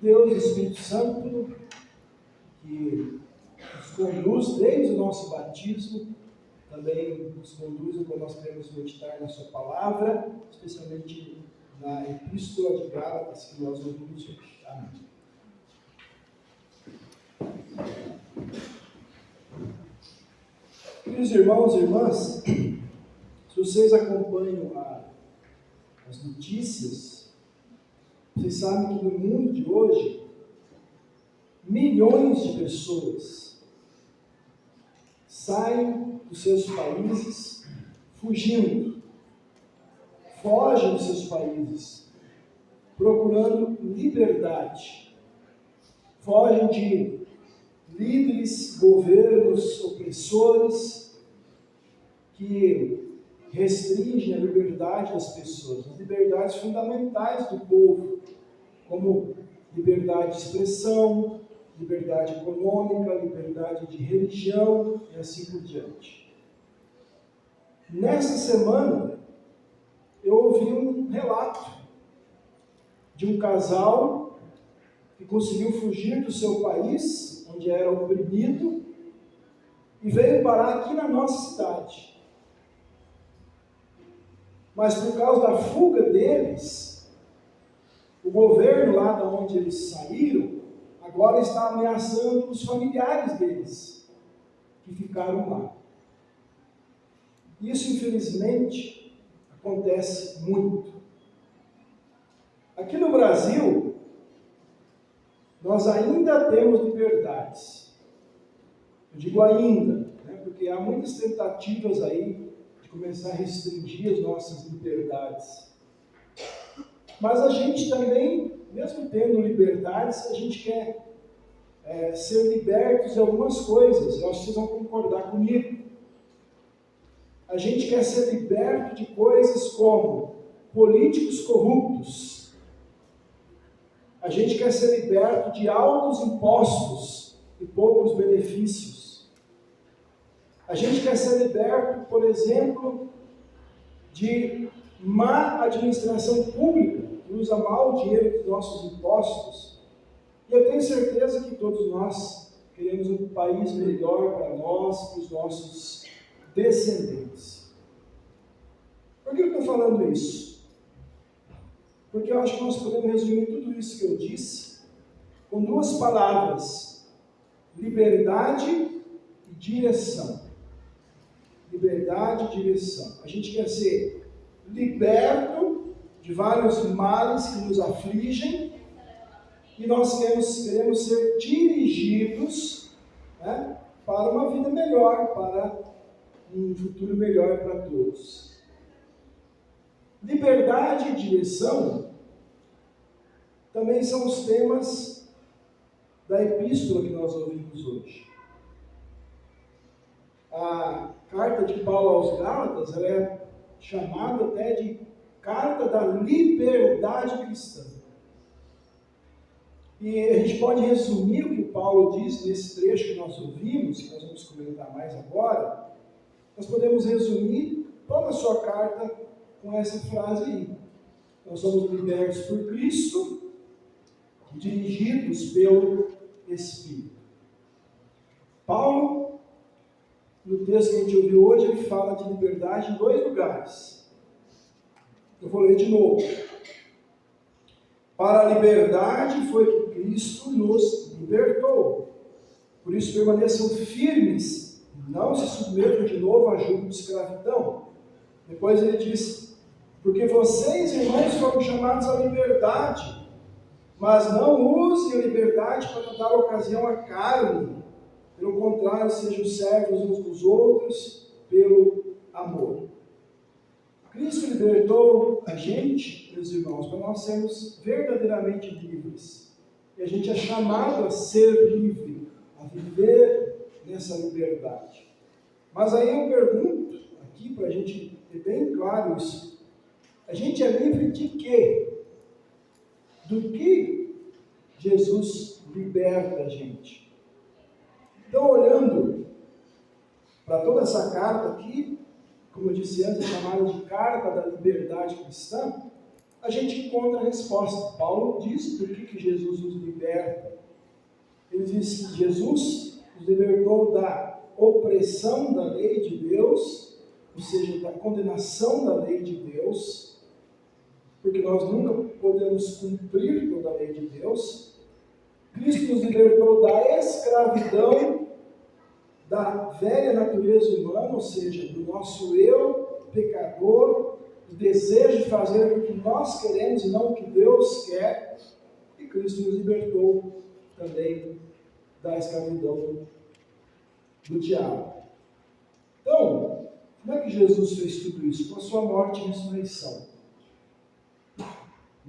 Deus, o Espírito Santo, que nos conduz desde o nosso batismo, também nos conduz quando nós queremos meditar na sua palavra, especialmente na Epístola de Gálatas, que nós ouvimos hoje. Amém. Queridos irmãos e irmãs, se vocês acompanham as notícias, vocês sabem que no mundo de hoje, milhões de pessoas saem dos seus países fugindo, fogem dos seus países, procurando liberdade, fogem de líderes, governos opressores que restringem a liberdade das pessoas, as liberdades fundamentais do povo, como liberdade de expressão, liberdade econômica, liberdade de religião e assim por diante. Nessa semana, eu ouvi um relato de um casal que conseguiu fugir do seu país, onde era oprimido, e veio parar aqui na nossa cidade. Mas por causa da fuga deles, o governo lá de onde eles saíram, agora está ameaçando os familiares deles, que ficaram lá. Isso, infelizmente, acontece muito. Aqui no Brasil, nós ainda temos liberdades. Eu digo ainda, porque há muitas tentativas aí de começar a restringir as nossas liberdades. Mas a gente também, mesmo tendo liberdades, a gente quer ser libertos de algumas coisas. Eu acho que vocês vão concordar comigo. A gente quer ser liberto de coisas como políticos corruptos. A gente quer ser liberto de altos impostos e poucos benefícios. A gente quer ser liberto, por exemplo, de má administração pública, que usa mal o dinheiro dos nossos impostos. E eu tenho certeza que todos nós queremos um país melhor para nós, para os nossos descendentes. Por que eu estou falando isso? Porque eu acho que nós podemos resumir tudo isso que eu disse com duas palavras: liberdade e direção. Liberdade e direção. A gente quer ser liberto de vários males que nos afligem e nós queremos ser dirigidos para uma vida melhor, para um futuro melhor para todos. Liberdade e direção também são os temas da epístola que nós ouvimos hoje. A carta de Paulo aos Gálatas, ela é chamada até de carta da liberdade cristã. E a gente pode resumir o que Paulo diz nesse trecho que nós ouvimos, que nós vamos comentar mais agora. Nós podemos resumir toda a sua carta com essa frase aí: nós somos libertos por Cristo, dirigidos pelo Espírito. Paulo, no texto que a gente ouviu hoje, ele fala de liberdade em dois lugares. Eu vou ler de novo. Para a liberdade foi que Cristo nos libertou. Por isso permaneçam firmes, não se submetam de novo a jugo de escravidão. Depois ele diz: porque vocês, irmãos, foram chamados à liberdade, mas não usem a liberdade para dar ocasião à carne. Pelo contrário, sejam servos uns dos outros pelo amor. Cristo libertou a gente, meus irmãos, para nós sermos verdadeiramente livres. E a gente é chamado a ser livre, a viver nessa liberdade. Mas aí eu pergunto, aqui para a gente ter bem claro isso: a gente é livre de quê? Do que Jesus liberta a gente? Então, olhando para toda essa carta aqui, como eu disse antes, é chamada de carta da liberdade cristã, a gente encontra a resposta. Paulo diz do que Jesus nos liberta. Ele diz que Jesus nos libertou da opressão da lei de Deus, ou seja, da condenação da lei de Deus, porque nós nunca podemos cumprir toda a lei de Deus. Cristo nos libertou da escravidão da velha natureza humana, ou seja, do nosso eu pecador, o desejo de fazer o que nós queremos e não o que Deus quer. E Cristo nos libertou também da escravidão do diabo. Então, como é que Jesus fez tudo isso? Com a sua morte e ressurreição.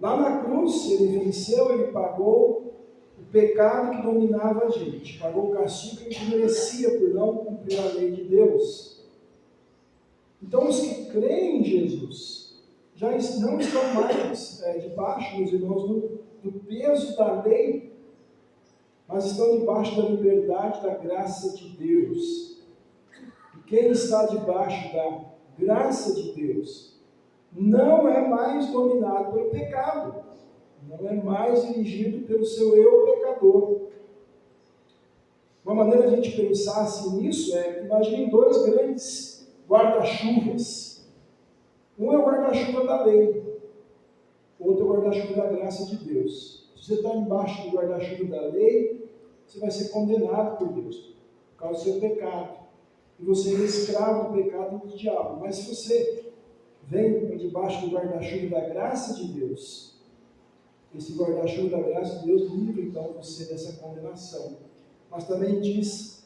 Lá na cruz, ele venceu, ele pagou o pecado que dominava a gente, pagou o castigo que a gente merecia por não cumprir a lei de Deus. Então, os que creem em Jesus já não estão mais debaixo, meus irmãos, do peso da lei, mas estão debaixo da liberdade, da graça de Deus. E quem está debaixo da graça de Deus não é mais dominado pelo pecado, não é mais dirigido pelo seu eu pecador. Uma maneira de a gente pensar assim nisso é, imagine dois grandes guarda-chuvas. Um é o guarda-chuva da lei, o outro é o guarda-chuva da graça de Deus. Se você está embaixo do guarda-chuva da lei, você vai ser condenado por Deus, por causa do seu pecado. E você é escravo do pecado e do diabo. Mas se você vem para debaixo do guarda-chuva da graça de Deus, esse guarda-chuva da graça de Deus livra então você dessa condenação. Mas também diz,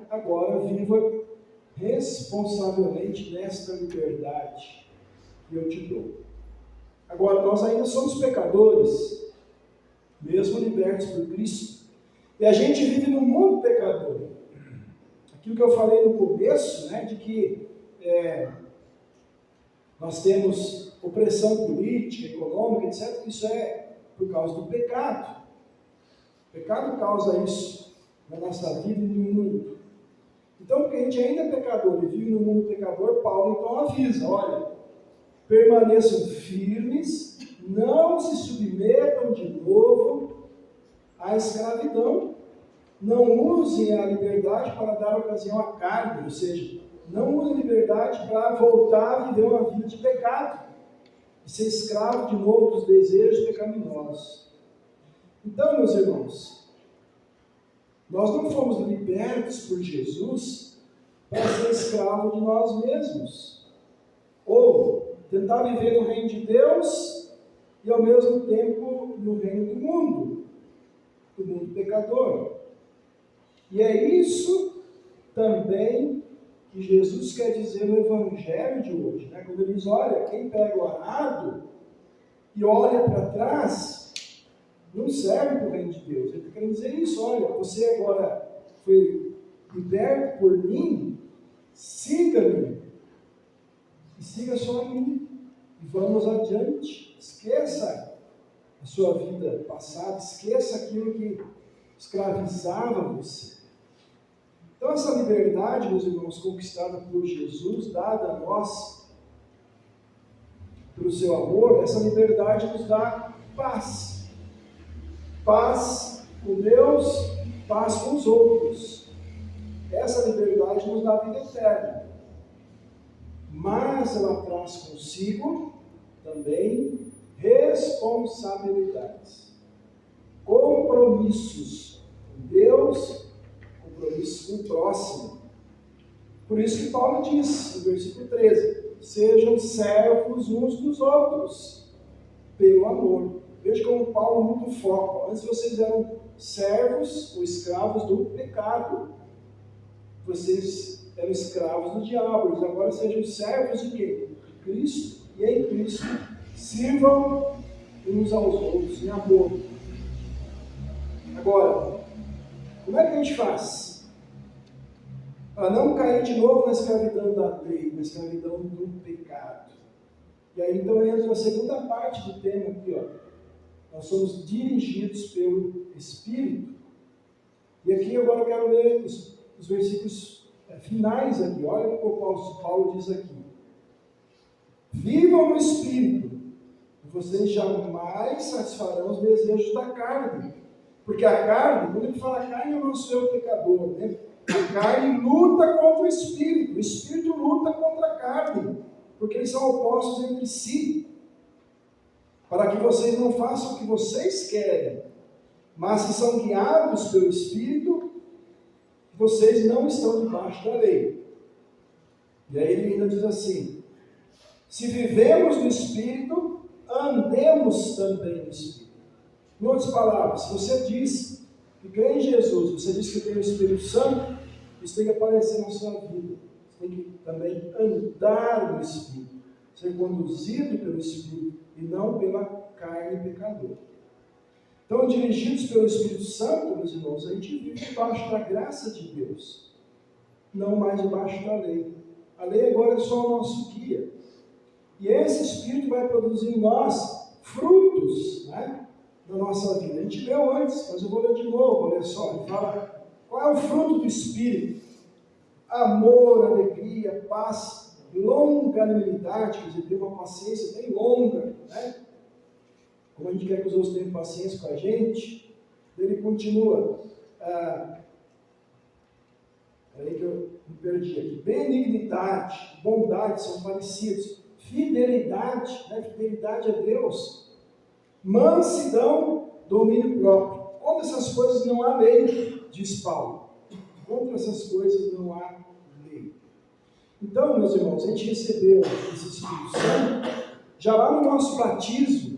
agora viva responsavelmente nesta liberdade que eu te dou. Agora, nós ainda somos pecadores, mesmo libertos por Cristo, e a gente vive num mundo pecador. Aquilo que eu falei no começo, de que nós temos opressão política, econômica, etc., isso é por causa do pecado. O pecado causa isso na nossa vida e no mundo. Então, porque a gente ainda é pecador e vive no mundo pecador, Paulo então avisa, olha, permaneçam firmes, não se submetam de novo à escravidão, não usem a liberdade para dar ocasião à carne, ou seja, não usem a liberdade para voltar a viver uma vida de pecado, e ser escravo de novo dos desejos pecaminosos. Então, meus irmãos, nós não fomos libertos por Jesus para ser escravo de nós mesmos, ou tentar viver no reino de Deus e ao mesmo tempo no reino do mundo pecador. E é isso também que Jesus quer dizer no Evangelho de hoje, quando ele diz, olha, quem pega o arado e olha para trás, não serve para o reino de Deus. Ele está querendo dizer isso, olha, você agora foi liberto por mim, siga-me, e siga só a mim, e vamos adiante. Esqueça a sua vida passada, esqueça aquilo que escravizava você. Então, essa liberdade, meus irmãos, conquistada por Jesus, dada a nós pelo seu amor, essa liberdade nos dá paz. Paz com Deus, paz com os outros. Essa liberdade nos dá vida eterna. Mas ela traz consigo também responsabilidades, compromissos com Deus, compromisso com o próximo. Por isso que Paulo diz, no versículo 13, sejam servos uns dos outros, pelo amor. Veja como Paulo muda o foco. Antes vocês eram servos ou escravos do pecado. Vocês eram escravos do diabo. Agora sejam servos de quê? De Cristo. E em Cristo sirvam uns aos outros em amor. Agora, como é que a gente faz para não cair de novo na escravidão da lei, na escravidão do pecado? E aí então entra a segunda parte do tema aqui, Nós somos dirigidos pelo Espírito. E aqui agora eu quero ler os versículos finais aqui. Olha o que o Paulo diz aqui. Vivam no Espírito, e vocês jamais satisfarão os desejos da carne. Porque a carne, quando ele fala carne, é o nosso eu pecador, né? A carne luta contra o espírito luta contra a carne, porque eles são opostos entre si. Para que vocês não façam o que vocês querem, mas se são guiados pelo Espírito, vocês não estão debaixo da lei. E aí ele ainda diz assim: se vivemos no Espírito, andemos também no Espírito. Em outras palavras, se você diz que crê em Jesus, você diz que tem o Espírito Santo, isso tem que aparecer na sua vida. Você tem que também andar no Espírito, ser conduzido pelo Espírito e não pela carne pecadora. Então, dirigidos pelo Espírito Santo, meus irmãos, a gente vive debaixo da graça de Deus, não mais debaixo da lei. A lei agora é só o nosso guia. E esse Espírito vai produzir em nós frutos, né, da nossa vida. A gente leu antes, mas eu vou ler de novo, olha só. Ele fala, qual é o fruto do Espírito? Amor, alegria, paz, longanimidade, quer dizer, ter uma paciência bem longa, né? Como a gente quer que os outros tenham paciência com a gente, ele continua. Peraí que eu me perdi aqui. Benignidade, bondade são parecidos. Fidelidade, né? Fidelidade a Deus. Mansidão, domínio próprio. Contra essas coisas não há lei, diz Paulo. Contra essas coisas não há lei. Então, meus irmãos, a gente recebeu esse Espírito Santo já lá no nosso batismo.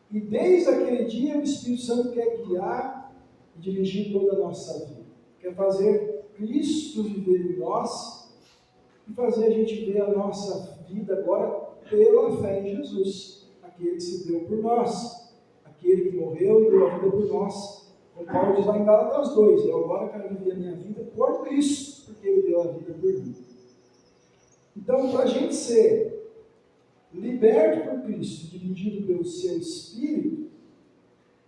E desde aquele dia o Espírito Santo quer guiar e dirigir toda a nossa vida. Quer fazer Cristo viver em nós e fazer a gente ver a nossa vida agora pela fé em Jesus. Aquele que se deu por nós. Aquele que morreu e deu a vida por nós. Como Paulo diz lá em Gálatas 2, eu agora quero viver a minha vida por Cristo, porque Ele deu a vida por mim. Então, para a gente ser liberto por Cristo, dirigido pelo seu Espírito,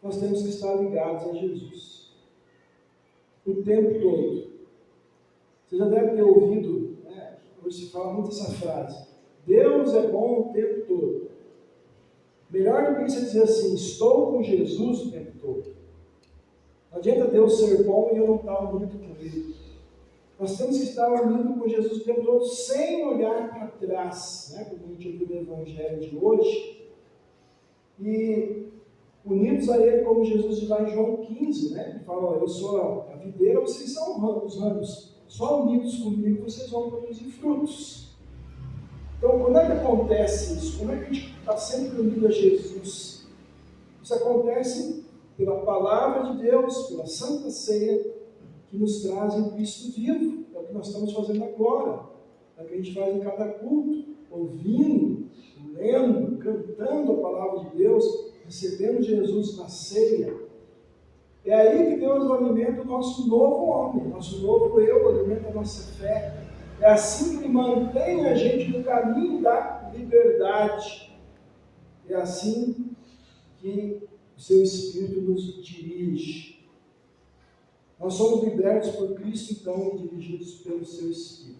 nós temos que estar ligados a Jesus. O tempo todo. Você já deve ter ouvido, né, hoje se fala muito essa frase, Deus é bom o tempo todo. Melhor do que você dizer assim, estou com Jesus o tempo todo. Não adianta Deus ser bom e eu não estar unido com Ele. Nós temos que estar unidos com Jesus o tempo todo, sem olhar para trás, né? Como a gente ouviu no Evangelho de hoje, e unidos a Ele, como Jesus diz lá em João 15, né? Ele fala, eu sou a videira, vocês são os ramos, só unidos comigo vocês vão produzir frutos. Então, como é que acontece isso? Como é que a gente está sempre unido a Jesus? Isso acontece pela palavra de Deus, pela Santa Ceia, que nos trazem Cristo vivo. É o que nós estamos fazendo agora. É o que a gente faz em cada culto, ouvindo, lendo, cantando a palavra de Deus, recebendo Jesus na ceia. É aí que Deus alimenta o nosso novo homem, nosso novo eu, alimenta a nossa fé. É assim que Ele mantém a gente no caminho da liberdade. É assim que o seu Espírito nos dirige. Nós somos libertos por Cristo, então, e dirigidos pelo seu Espírito.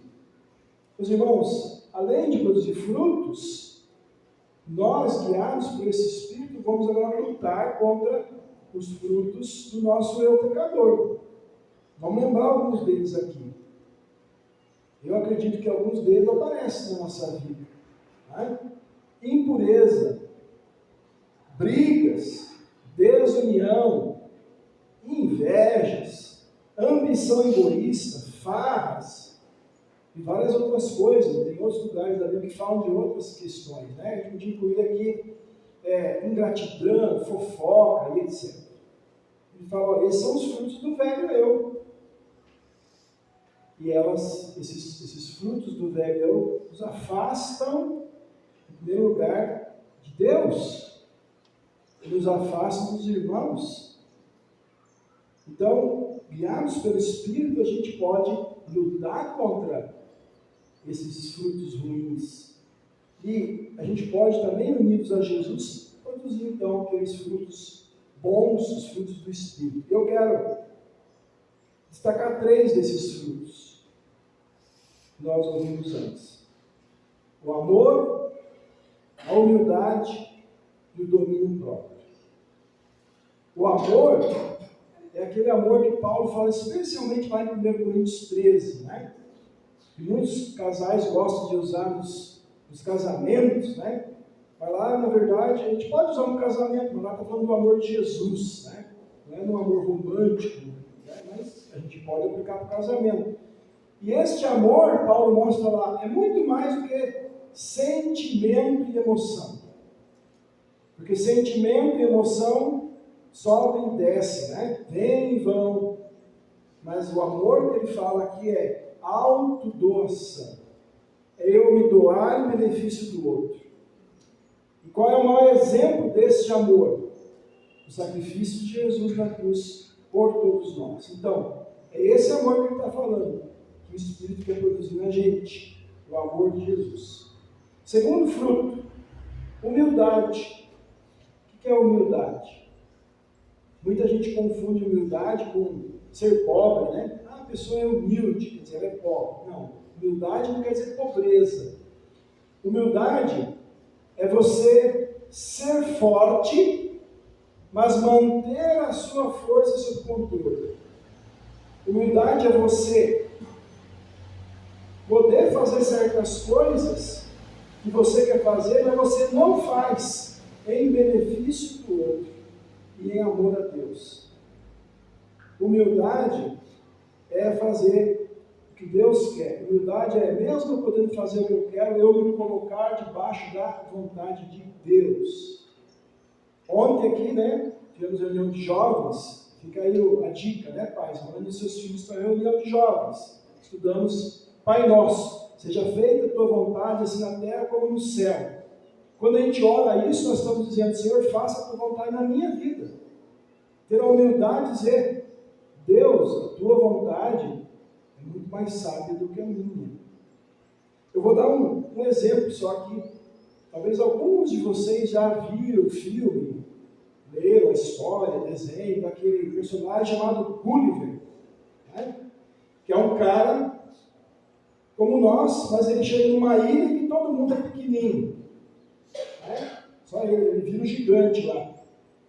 Meus irmãos, além de produzir frutos, nós, guiados por esse Espírito, vamos agora lutar contra os frutos do nosso eu pecador. Vamos lembrar alguns deles aqui. Eu acredito que alguns deles aparecem na nossa vida. Né? Impureza, brigas, desunião, invejas, ambição egoísta, farras e várias outras coisas. Tem outros lugares da Bíblia que falam de outras questões, né? A gente podia incluir aqui ingratidão, fofoca e etc. Ele fala, olha, esses são os frutos do velho eu. E esses frutos do velho eu nos afastam, em primeiro lugar, de Deus. E nos afastam dos irmãos. Então, guiados pelo Espírito, a gente pode lutar contra esses frutos ruins. E a gente pode também, unidos a Jesus, produzir então aqueles frutos bons, os frutos do Espírito. Eu quero destacar 3 desses frutos que nós ouvimos antes: o amor, a humildade e o domínio próprio. O amor é aquele amor que Paulo fala especialmente lá em 1 Coríntios 13, né? Que muitos casais gostam de usar nos casamentos, né? Mas lá, na verdade, a gente pode usar um casamento, mas lá está falando do amor de Jesus, né? Não é no amor romântico, né? Mas a gente pode aplicar para o casamento. E este amor, Paulo mostra lá, é muito mais do que sentimento e emoção. Porque sentimento e emoção sobem e descem, né? Vêm e vão. Mas o amor que ele fala aqui é autodoação. É eu me doar em benefício do outro. E qual é o maior exemplo desse amor? O sacrifício de Jesus na cruz por todos nós. Então, é esse amor que ele está falando, que o Espírito quer produzir na gente, o amor de Jesus. Segundo fruto, humildade. O que é humildade? Muita gente confunde humildade com ser pobre, né? Ah, a pessoa é humilde, quer dizer, ela é pobre. Não, humildade não quer dizer pobreza. Humildade é você ser forte, mas manter a sua força sob controle. Humildade é você poder fazer certas coisas que você quer fazer, mas você não faz em benefício do outro e em amor a Deus. Humildade é fazer o que Deus quer. Humildade é, mesmo eu podendo fazer o que eu quero, eu me colocar debaixo da vontade de Deus. Ontem aqui, né, tivemos reunião de jovens. Fica aí a dica, né, pais? Mandando seus filhos para a reunião de jovens. Estudamos Pai Nosso. Seja feita a tua vontade, assim na terra como no céu. Quando a gente ora isso, nós estamos dizendo, Senhor, faça a tua vontade na minha vida. Ter a humildade de dizer, Deus, a tua vontade é muito mais sábia do que a minha. Eu vou dar um exemplo só aqui. Talvez alguns de vocês já viram o filme, leram a história, desenho daquele personagem chamado Gulliver, né? Que é um cara como nós, mas ele chega numa ilha que todo mundo é pequenininho. Né? Só ele vira um gigante lá.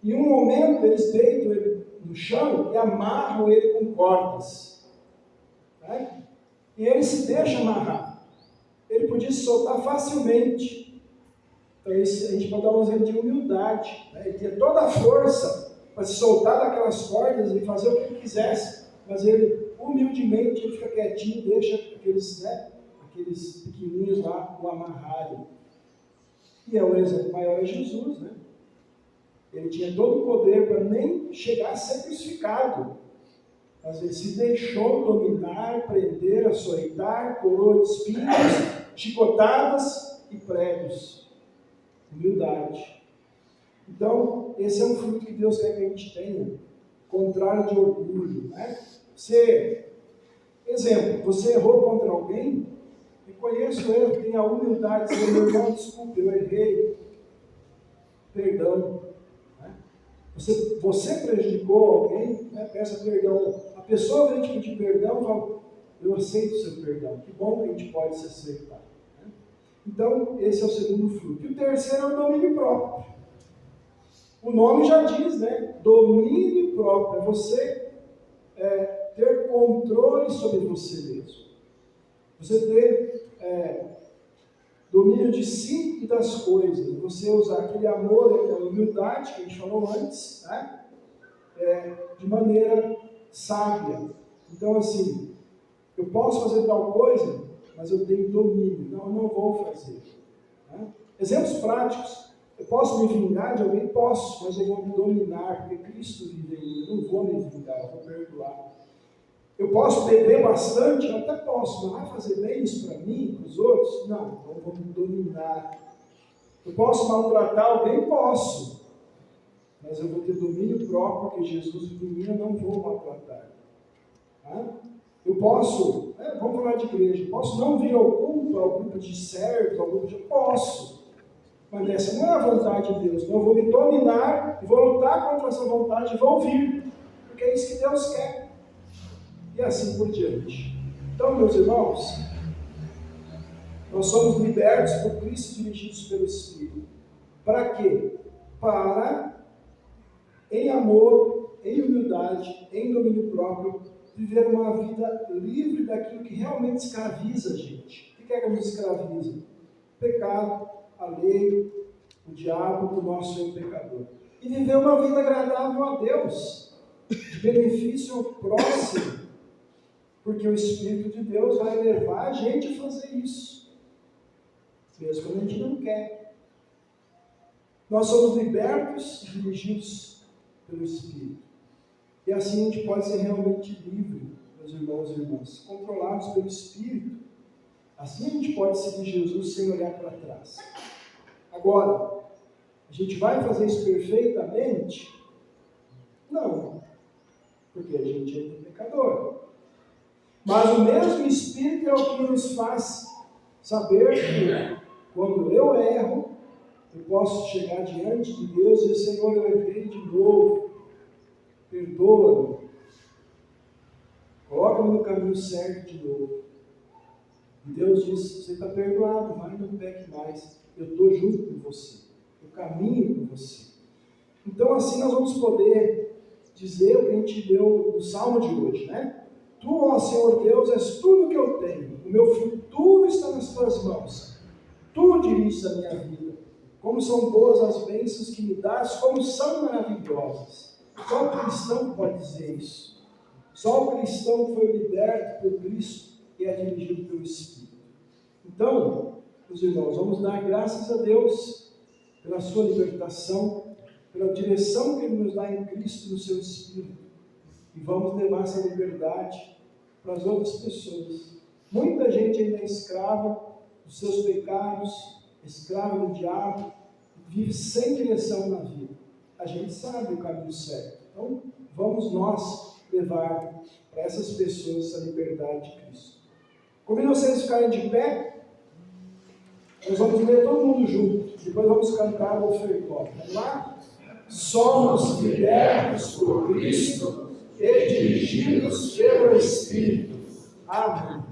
E em um momento eles deitam ele no chão e amarram ele com cordas. Né? E ele se deixa amarrar. Ele podia se soltar facilmente. Então a gente pode dar um exemplo de humildade. Né? Ele tinha toda a força para se soltar daquelas cordas e fazer o que ele quisesse. Mas ele, humildemente, ele fica quietinho e deixa aqueles pequenininhos lá o amarrarem. E o exemplo maior é Jesus, né? Ele tinha todo o poder para nem chegar a ser crucificado. Mas ele se deixou dominar, prender, açoitar, coroa de espinhos, chicotadas e pregos. Humildade. Então, esse é um fruto que Deus quer que a gente tenha, contrário de orgulho, né? Exemplo, você errou contra alguém, reconheça o erro, tenha a humildade de dizer, meu irmão, desculpe, eu errei, perdão. Né? Você prejudicou alguém, né? Peça perdão. A pessoa vem te pedir perdão, fala, eu aceito o seu perdão. Que bom que a gente pode se aceitar. Né? Então, esse é o segundo fruto. E o terceiro é o domínio próprio. O nome já diz, né? Domínio próprio. É você ter controle sobre você mesmo. Você ter domínio de si e das coisas. Você usar aquele amor, aquela humildade que a gente falou antes, né? De maneira sábia. Então, assim, eu posso fazer tal coisa, mas eu tenho domínio. Não, eu não vou fazer. Né? Exemplos práticos. Eu posso me vingar de alguém? Posso, mas eu vou me dominar, porque Cristo vive em mim. Eu não vou me vingar, eu vou perdoar. Eu posso beber bastante? Eu até posso, mas vai fazer bem isso para mim, para os outros? Não, eu vou me dominar. Eu posso maltratar alguém? Posso. Mas eu vou ter domínio próprio, porque Jesus vive em mim, eu não vou maltratar. Tá? Eu posso, vamos falar de igreja, eu posso não vir ao culto, ao grupo de servos, ao grupo de... Posso. Mas essa não é a vontade de Deus. Então eu vou me dominar e vou lutar contra essa vontade e vou vir. Porque é isso que Deus quer. E assim por diante. Então, meus irmãos, nós somos libertos por Cristo, dirigidos pelo Espírito. Para quê? para, em amor, em humildade, em domínio próprio, viver uma vida livre daquilo que realmente escraviza a gente. O que é que nos escraviza? O pecado, a lei, o diabo, o nosso pecador. E viver uma vida agradável a Deus, de benefício ao próximo, porque o Espírito de Deus vai levar a gente a fazer isso, mesmo quando a gente não quer. Nós somos libertos e dirigidos pelo Espírito. E assim a gente pode ser realmente livre, meus irmãos e irmãs, controlados pelo Espírito. Assim a gente pode seguir Jesus sem olhar para trás. Agora, a gente vai fazer isso perfeitamente? Não, porque a gente é pecador. Mas o mesmo Espírito é o que nos faz saber que, quando eu erro, eu posso chegar diante de Deus e dizer: Senhor, eu errei de novo, perdoa-me, coloca-me no caminho certo de novo. E Deus diz: você está perdoado, vai, não peque mais, eu estou junto com você, eu caminho com você. Então assim nós vamos poder dizer o que a gente leu no Salmo de hoje, né? Tu, ó Senhor Deus, és tudo que eu tenho, o meu futuro está nas tuas mãos, tu diriges a minha vida. Como são boas as bênçãos que me dás, como são maravilhosas. Só o cristão pode dizer isso. Só o cristão que foi liberto por Cristo e é dirigido pelo Espírito. Então, meus irmãos, vamos dar graças a Deus pela sua libertação, pela direção que Ele nos dá em Cristo e no seu Espírito. E vamos levar essa liberdade para as outras pessoas. Muita gente ainda é escrava dos seus pecados, escravo do diabo, vive sem direção na vida. A gente sabe o caminho certo. Então, vamos nós levar para essas pessoas essa liberdade de Cristo. Convido vocês ficarem de pé. Nós vamos ler todo mundo junto. Depois vamos cantar o ofertório. Vamos lá? Somos libertos por Cristo e dirigidos pelo Espírito. Amém.